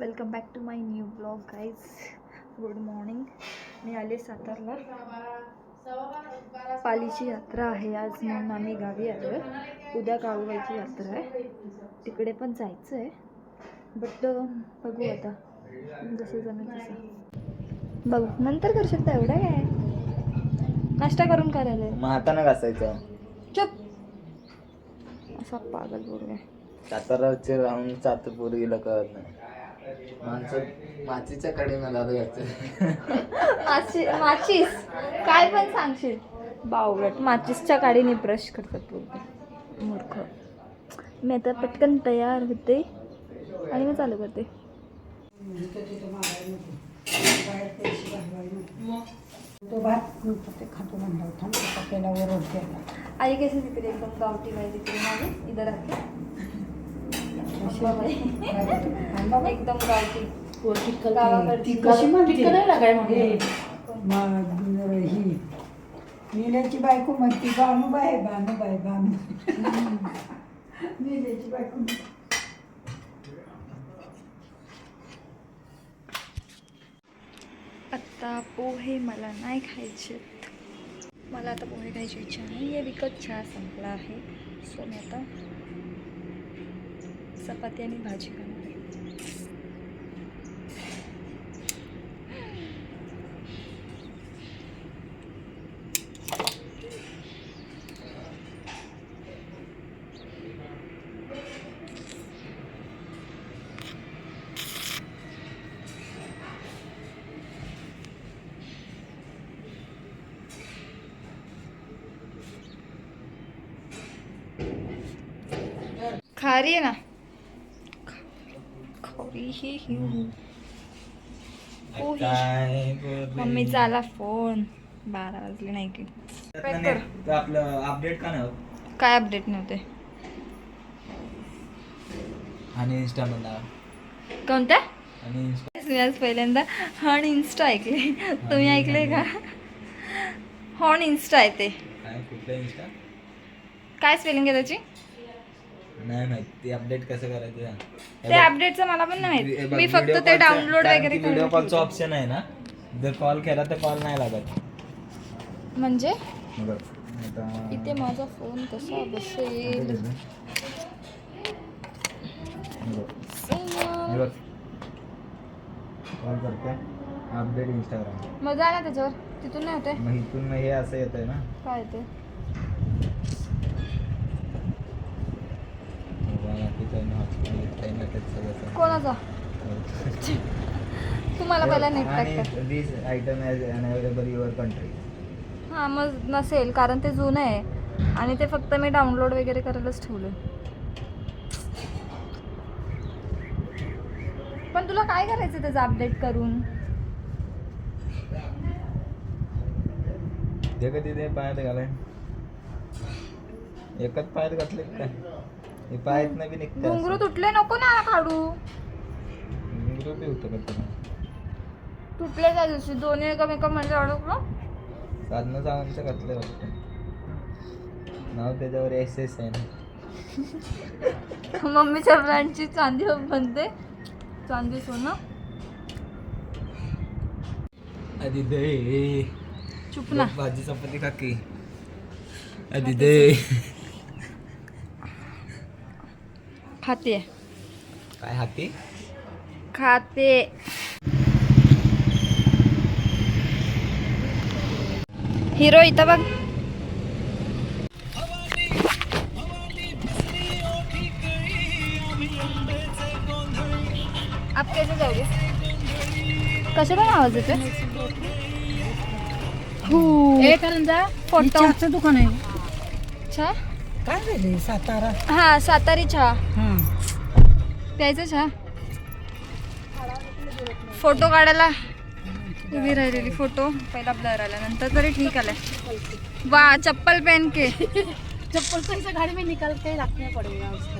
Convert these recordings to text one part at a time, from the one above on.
Welcome back to my new blog guys. Good morning. मी आले सातारला. पालीची यात्रा आहे आज म्हणून आम्ही गावी आलो आहे. उद्या काळूबाईची यात्रा आहे, तिकडे पण जायचं आहे. बट बघू आता जसं जमेल तसं बघू. नंतर करू शकता, एवढं काय नाश्ता करून करायला. मग हाताने घासायचं. चुप, असा पागल पोरगा आहे. साताराचे राहून पोरगीला कळत नाही. माणसं माचीच्या कडे मला माचीस काय पण सांगशील बावळट. माचीसच्या काडीने ब्रश करतात पोरगे मूर्ख. मी आता पटकन तयार होते आणि मी चालू करते. तो भात ते खातो म्हणला होता ना, त्याला वरड केला. आई कैसे दिख रही एकदम गावठी बाई दिख रही है. इधर आके एकदम गावठी. कशी म्हणते ही नील्याची बायको म्हणती बानूबाई बानूबाई बानू. नील्याची बायको. आत्ता पोहे मला नाही खायचे. मला आता पोहे खायची इच्छा नाही आहे. विकत चहा संपला आहे. सो मी आता चपाती आणि भाजी खाणार आहे. खा रही है ना, मम्मीचा आला फोन. 12 वाजले नाही की. आपलं अपडेट का नाही. काय अपडेट नव्हते. आणि इंस्टा म्हणा कोणत्या? आणि मी आज पहिल्यांदा हॉर्न इन्स्टा ऐकले. तुम्ही ऐकले का? हॉर्न इन्स्टा आहे ते. काय कुठलं इंस्टा? काय स्पेलिंग आहे त्याची? नाही माहिती. ते अपडेट कसं करायचं ते अपडेटचं मला पण नाही माहित. मी फक्त ते डाउनलोड वगैरे व्हिडिओ कॉलचा ऑप्शन आहे ना, जर कॉल केला तर कॉल नाही लागत. म्हणजे बघ आता इथे माझा फोन कसा बसेल. कॉल करते अपडेट इंस्टाग्राम. मग जा ना त्याच्यावर, तिथून नाही होते. मग इथून हे असं येत आहे ना. काय येते? कोणाचा? तुम्हाला पहिला नेट टाकतात. This item is unavailable your country. हां मग नसेल, कारण ते जुनं आहे आणि ते फक्त मी डाउनलोड वगैरे करायलाच ठेवलं. पण तुला काय करायचं त्याचं अपडेट करून? जे कधी ते पायात घालाय एकच पायात घातले काय? हे पायात नाही निघत. घुंगरू तुटले नको ना काढू. घुंगरू बी होतं का तुला? तुटले त्या दिवशी दोन्ही एकमेका म्हणजे अडकलो. साधनं सावंतचं घातलं वाटतं. नाव त्याच्यावर एस एस आहे ना. मम्मीच्या ब्रँडची चांदी बनते. चांदी सोनं. आधी दे चुप ना. भाजी चपाती काकी. आधी दे खाते. काय हाती खाते. हिरो इथं बघ. आप कैसे जाओगे? कशाला आवाज येते? फोटो. चहाचं दुकान आहे. चहा काय झाले सातारा? हा सातारी चहा हां प्यायचं. चहा फोटो काढायला उभी राहिलेली. फोटो पहिला ब्लर आला, नंतर तरी ठीक आलाय. वा चप्पल पहन के. चप्पल तो इसे गाड़ी में निकाल के रखना पड़ेगा उसको.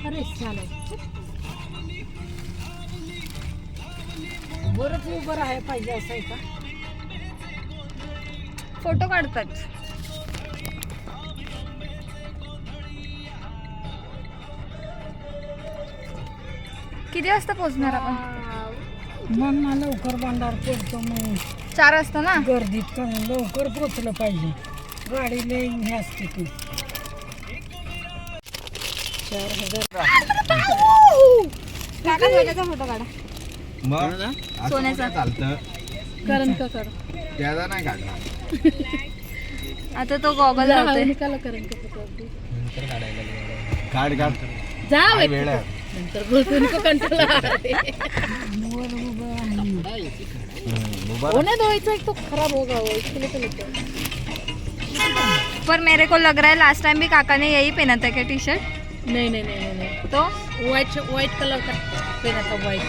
अरे चलो बरंच उभं आहे पाहिजे असं आहे का? फोटो काढतात. किती वाजता पोहोचणार आपण? मग मला लवकर बांधावर पोचतो मग 4 वाजता ना? गर्दीत का लवकर पोचलं पाहिजे. गाडी लई हे असते की 4000. काका सोन्याचा फोटो काढा. मग सोन्याचा. चालतं करण का कर. त्याचा नाही काढणार. आता तो गॉगल लावतोय. नंतर काढायला काढ जा वेळ आहे. नंतर बोलतो नको कंट्रोल. वर उभं आहे. होने दो एक तो खराब होगा वो इसके लिए तो लेते हैं. पर मेरे को लग रहा है लास्ट टाइम भी काका ने यही पहना था क्या टी शर्ट? नहीं तो व्हाइट कलर का पहना था. व्हाइट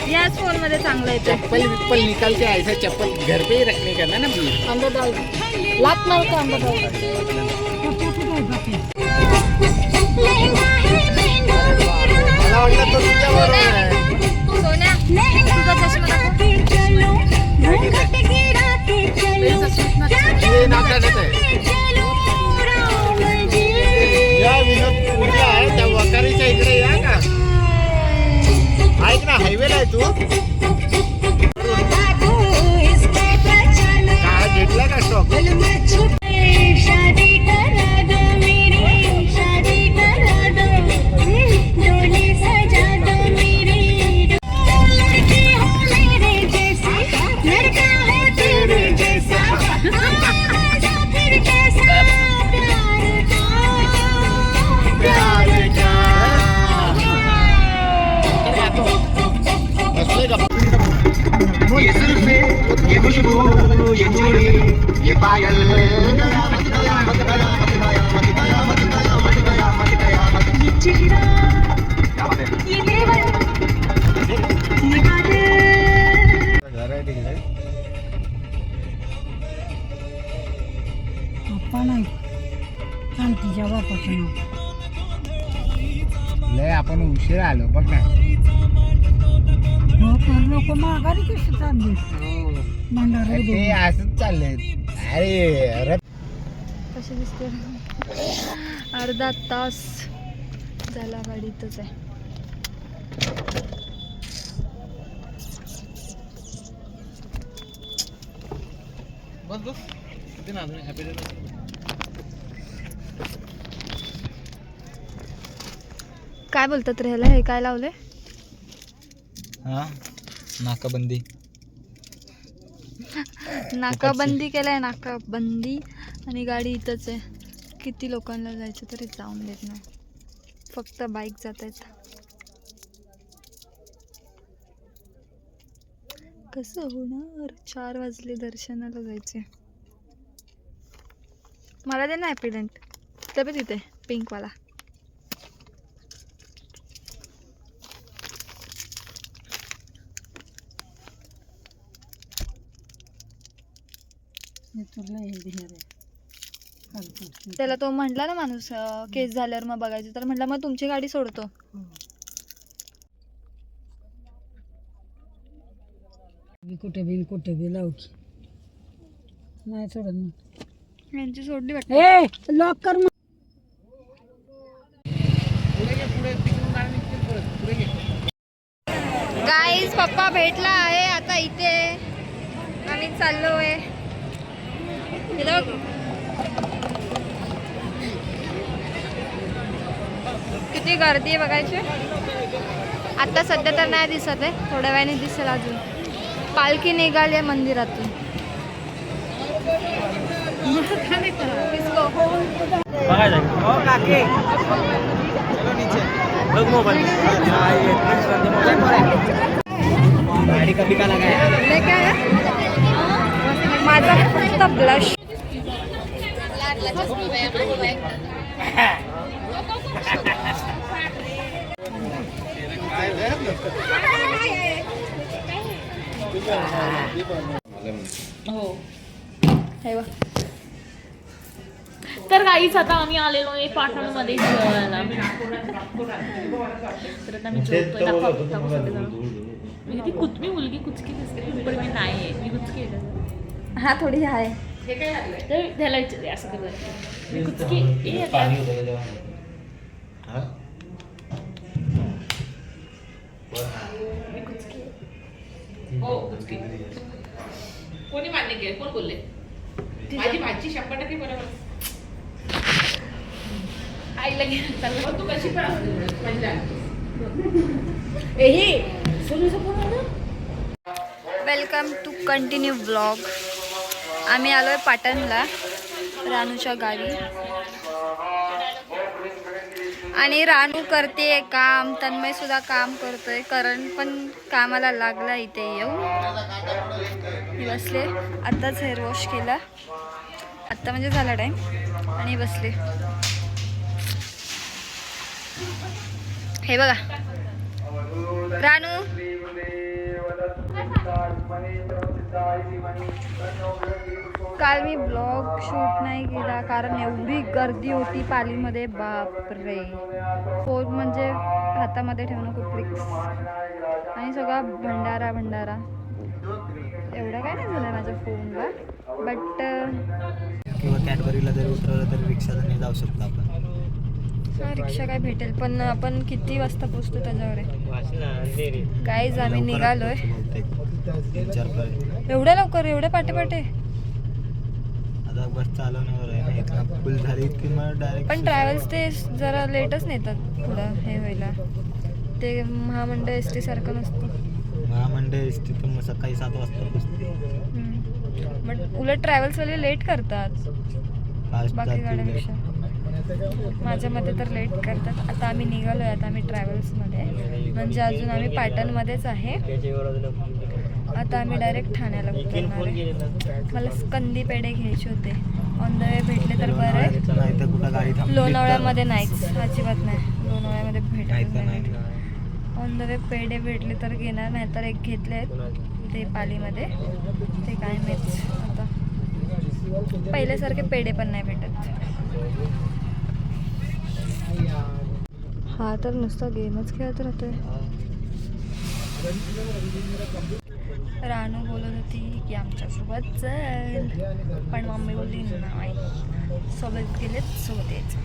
याच फोन मध्ये चांगलं येतं. चप्पल विप्पल निकाल के ऐसा चप्पल घर पे ही रखने का ना भी. अंदर डाल लात मार के अंदर डाल. मला वाटलं तो तुझ्या बरोबर आहे. सोन्या तुझा चष्मा दाखव. हे नाकाडत आहे. या विनोद कुठला आहे त्या वकारीच्या इकडे या का. ऐक ना हायवेला आहे तू. काय घेतला का स्टॉक. ये जुल्फे, ये खुशबू, ये चूड़ी, ये पायल. ये चेहरा, ये देवर, ये बादल. घर आहे तिकडे. पप्पा नाही शांतीच्या बापाचं नाव. लय आपण उशीर आलो बघ ना. हो तर लोक माघारी कशी चालली भंडारा ते असंच चाललंय. अरे कशी दिसते. अर्धा तास झाला गाडीतच आहे. बस बस किती ना हॅपी डे. काय बोलतात रे ह्याला. हे काय लावले. हा नाकाबंदी. नाकाबंदी केलाय. नाकाबंदी. आणि गाडी इथंच आहे. किती लोकांना जायचं तरी जाऊन देत नाही. फक्त बाईक जात आहेत. कसं होणार. 4 वाजले दर्शनाला जायचे. मला दे ना हॅपीडेंट. ते पण तिथे पिंकवाला. तुला हे घेणार आहे कालपासून. त्याला तो म्हटला ना माणूस केस झाल्यावर मग बघायचं. तर म्हटलं मग तुमची गाडी सोडतो. कुठे बी लावकी नाही सोडत मग. यांची सोडली वाटतं. ए लॉक कर. गाईज पप्पा भेटला आहे आता इथे. आम्ही चाललोय. किती गर्दी आहे बघायची. आता सध्या तर नाही दिसत आहे. थोड्या वेळाने दिसेल अजून. पालखी निघाली आहे मंदिरातून. माझा फक्त ब्लश. हो हे बघ. तर काहीच आता आम्ही आलेलो आहे पाटणमध्ये जेवायला. तर आता मी जेवतोय. दाखव मी किती मी मुलगी कुचकी दिसते. पण मी नाही आहे. मी कुचकी आहे. हा थोडी आहे. तर त्याला विचारते असं करत मी कुचकी ए आता. हा? मी कुचकी हो कुचकी कोणी मान्य केलं कोण बोलले माझी भाजी 100% बरोबर आईला घे चाललं तू कशी पण असते माझी वेलकम टू कंटिन्यू ब्लॉग. आम्ही आलोय पाटणला रानूच्या गावी आणि रानू करते काम, तन्मय सुद्धा काम करतोय. करण पण कामाला लागला इथे येऊन. मी बसले, आत्ताच हेअर वॉश केला, आत्ता म्हणजे झाला टाईम आणि बसले. हे बघा रानू. काल मी ब्लॉग शूट नाही केला कारण एवढी गर्दी होती पालीमध्ये, बापरे. फोन म्हणजे हातामध्ये ठेवणं खूप रिक्स आणि सगळा भंडारा भंडारा. एवढं काय नाही झालं माझ्या फोनला, बट किंवा कॅडबरीला जरी उतरवलं तरी रिक्षाने नाही जाऊ शकतो आपण. रिक्षा काय भेटेल, पण आपण किती वाजता पोचतो त्याच्यावर आहे. गाईज आम्ही निघालोय. एवढ्या लवकर, एवढे पाटे पाटे. आता बस चालवण्यावर आहे ना, फुल झाली की मग डायरेक्ट. पण ट्रॅव्हल्स ते जरा लेटच नेतात पुढं हे व्हायला. ते महामंडळ एस टी सारखं नसतं. महामंडळ एस टी तर सकाळी 7 वाजता पोचते. बट उलट ट्रॅव्हल्सवाले लेट करतात बाकी गाड्यांपेक्षा. माझ्या मते तर लेट करतात. आता आम्ही निघालो आहे, आता आम्ही ट्रॅव्हल्समध्ये, म्हणजे अजून आम्ही पाटणमध्येच आहे. आता आम्ही डायरेक्ट ठाण्याला उतरणार आहे. मला कंदी पेढे घ्यायचे होते, ऑन द वे भेटले तर बरं आहे. लोणावळ्यामध्ये नाहीच, अजिबात नाही. लोणावळ्यामध्ये भेटत नाही. ऑन द वे पेढे भेटले तर घेणार, नाही तर एक घेतले आहेत ते पालीमध्ये. ते काय माहीत आता, पहिल्यासारखे पेढे पण नाही भेटत. हा तर नुसता गेमच खेळत राहतोय. रानू बोलत होती की आमच्यासोबत चल, पण मम्मी बोलली नाही, सोबत गेलेत सोबत यायचं.